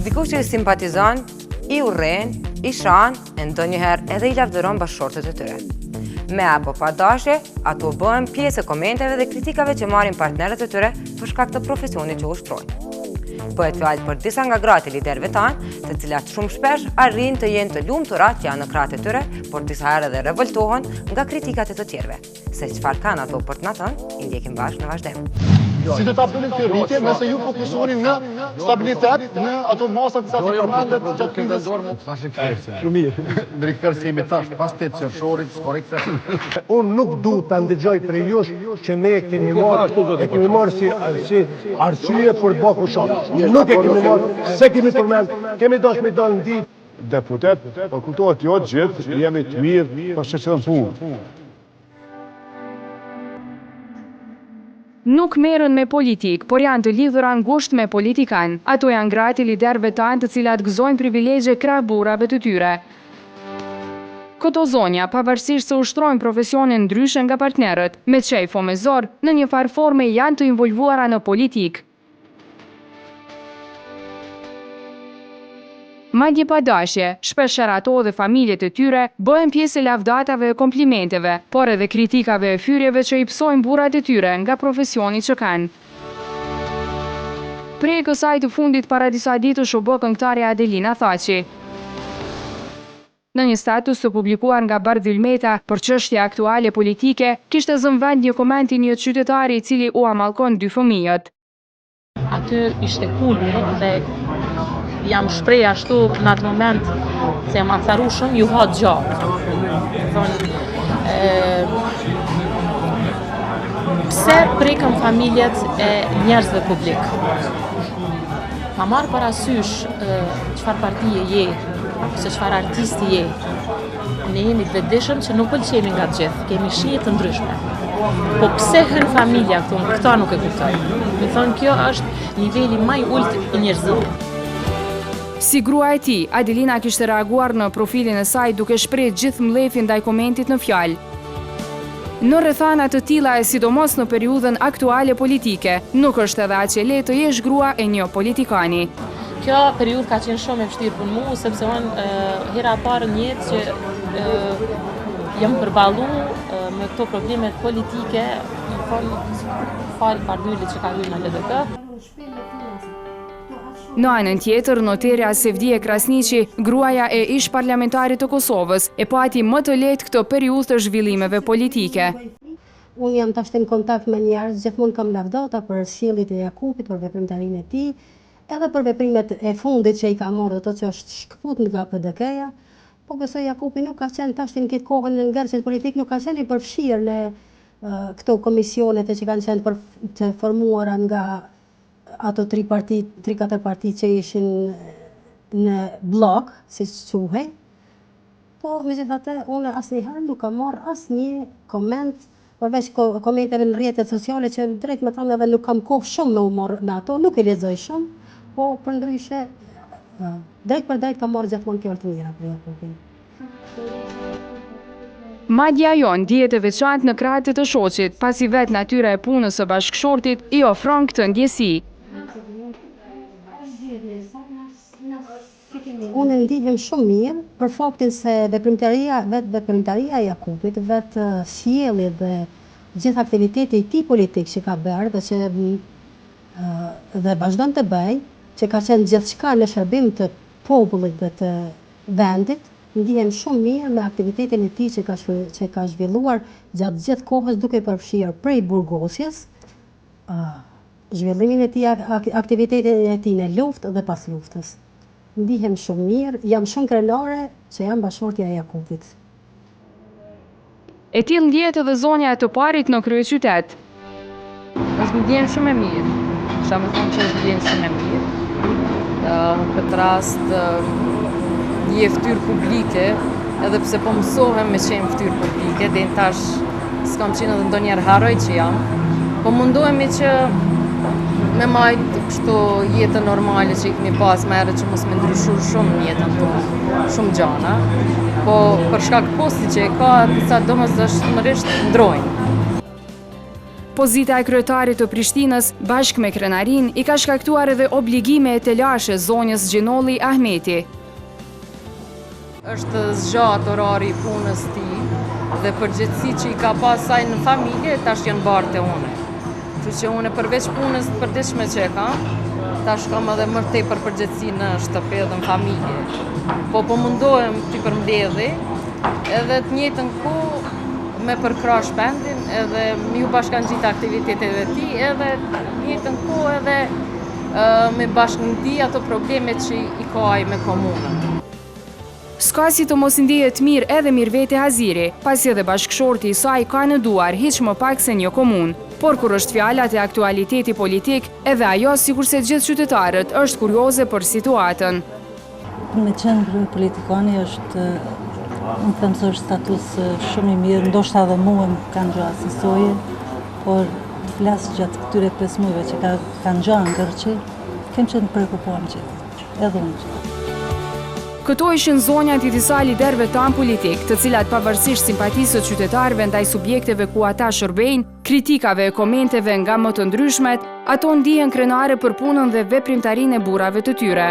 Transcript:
Dikush që simpatizon, i urren, i shan, e ndonjëherë edhe i lavdëron bashkëshortët e tyre. Me apo pa dashje, ato bëhen pjesë e komenteve dhe kritikave që marrin partnerët e tyre për shkak të profesionit që ushtrojnë. Bëhet fjalë për disa nga gratë liderëve tanë, të cilat shumë shpesh arrin të jenë të lumtura që janë në krahët e tyre, por disa herë edhe revoltohen nga kritikat e të tjerëve. Se çfarë kanë ato për të na thënë, i ndjekim bashkë në vazhdim. Si do ta bëni këtë rritje nëse ju fokusoni në stabilitet, në ato masat që përmendet të kemi dorë shumë mirë. Drejtër si më thash, pas 8 qershorit, korrekte. Unë nuk du të ndëgjoj për jush që ne kemi marrë si arsye për të bërë kushat. Nuk e kemi marrë, se kemi përmend, kemi dashur me dalë në ditë. Deputet, po kuptohet jo gjithë, jemi të mirë, po shqetëson punë. Nuk merren me politik, por janë të lidhura ngushtë me politikan. Ato janë gratë liderëve tanë të cilat gëzojnë privilegje krah burrave të tyre. Këto zonja, pavarësisht se ushtrojnë profesione ndryshe nga partnerët, me qejf o me zor, në një farë forme janë të involvuara në politik. Madje pa dashje, shpeshherë ato dhe familjet e tyre bëhen pjesë e lavdatave e komplimenteve, por edhe kritikave e fyrjeve që i psojnë burrat e tyre nga profesioni që kanë. Prej kësaj të fundit para disa ditësh u bë këngëtarja Adelina Thaçi. Në një status të publikuar nga Bardh Ylmeta për çështje aktuale politike, kishte zënë vend një koment i një qytetari i cili u amallkon 2 fëmijët. Aty ishte kulmi dhe jam shprej ashtu në atë moment se jam acaru shumë, ju ha gjatë. Pse prekëm familjet e njerëzve publik? Ma marë parasysh çfarë partije je, se çfarë artisti je. Ne jemi të vetëdijshëm që nuk pëlqemi nga gjithë, kemi shije të ndryshme. Po pse hyn familja këtu, këta nuk e kuptoj. Mi thonë kjo është niveli më i ulët i njerëzimit. Si grua e tij, Adelina kishte reaguar në profilin e saj duke shprehë gjithë mllefin ndaj komentit në fjalë. Në rrethana të tilla e sidomos në periudhën aktuale politike, nuk është edhe aq e lehtë të jesh grua e një politikani. Kjo periudhë ka qenë shumë e vështirë për mua, sepse unë hera e parë në jetë që jam përballu me këto problemet politike, fal partnerit që ka hyrë në LDK. Në anën tjetër, noterja Sevdije Krasniqi, gruaja e ish parlamentarit të Kosovës, e pati më të lehtë këtë periudhë të zhvillimeve politike. Unë jam tash në kontakt me njerëz, gjithmonë kam lavdata për sjelljet e Jakupit, për veprimtarinë e tij, edhe për veprimet e fundit që i ka marrë ato që është shkput nga PDK-ja. Po besoj Jakupi nuk ka qenë tash në këtë kohën në ngjarjet politik, nuk ka qenë i përfshirë në këto komisionet që kanë qenë të formuara nga ato 3-4 parti që ishin në blok, si quhej. Po, megjithatë, unë asnjëherë nuk kam marrë asnjë koment, përveç komenteve në rrjetet sociale që drejt me thënë edhe nuk kam kohë shumë me u marrë në ato, nuk i lexoj shumë, po përndryshe drejt për drejt kam marrë gjithmonë fjalë të mira për Jakupin. Madje ajo ndihet e veçantë në krahët e të shoqit, pasi vetë natyra e punës së bashkëshortit i ofron këtë ndjesi. Unë ndihem shumë mirë për faktin se veprimtaria e Jakupit, vetë sjelljet dhe gjithë aktiviteti i tij politik që ka bërë dhe vazhdon të bëj, që ka qenë gjithçka në shërbim të popullit dhe të vendit, ndihem shumë mirë me aktivitetin e tij që ka zhvilluar gjatë gjithë kohës duke përfshirë prej burgosjes, zhvillimin e tij, aktivitetin e tij në luftë dhe pas luftës. Ndihem shumë mirë, jam shumë krenare që jam bashkëshortja e Jakupit. E tillë ndjehet edhe zonja e të parit në kryeqytet. Më ndjen shumë e mirë. Sa më thonë që ndjen shumë e mirë. Në këtë rast një ftyrë publike, edhe pse po mësohem me qenë ftyrë publike, dhe në tash s'kam qenë edhe ndonjëherë harroj që jam, po mundohemi që me majtë kështu jetën normale që i kemi pas më herët që mos me ndryshu shumë në jetën tonë, shumë gjana, po për shkak posti që e ka, disa domosdoshmërisht ndrojnë. Pozita e kryetarit të Prishtinës bashkë me krenarin i ka shkaktuar edhe obligime e telashe zonjës Gjinolli Ahmeti. Është zgjat orari i punës tij dhe përgjegjësi që i ka pasaj në familje tash janë bartë e une. Kështu që une përveç punës të përditshme që e kam, tash kam edhe më tepër përgjegjësi në shtëpi dhe në familje. Po mundohem t'i përmbledhi edhe të njëjtën kohë me përkra shpendin edhe ju bashkangjit aktiviteteve të tij edhe të njëjtën kohë edhe me bashkëndi ato probleme që i ka ai me komunën. S'ka si të mos ndihet mirë edhe Mirvete Haziri, pasi edhe bashkëshorti i saj ka në duar hiç më pak se një komunë. Por kur është fjala te aktualiteti politik, edhe ajo sikurse gjithë qytetarët është kurioze për situatën. Me qenë politikani është, unë them se është status shumë i mirë, ndoshta edhe mua më kanë gjë asësoje, por të flas gjatë këtyre 5 muajve që kanë gjë ngërçi, kem qenë preokupuar gjithë, edhe unë. Këto ishin zonjat i disa liderëve tanë politik, të cilat pavarësisht simpatisë të qytetarëve ndaj subjekteve ku ata shërbejnë, kritikave e komenteve nga më të ndryshmet, ato ndihen krenare për punën dhe veprimtarinë e burrave të tyre.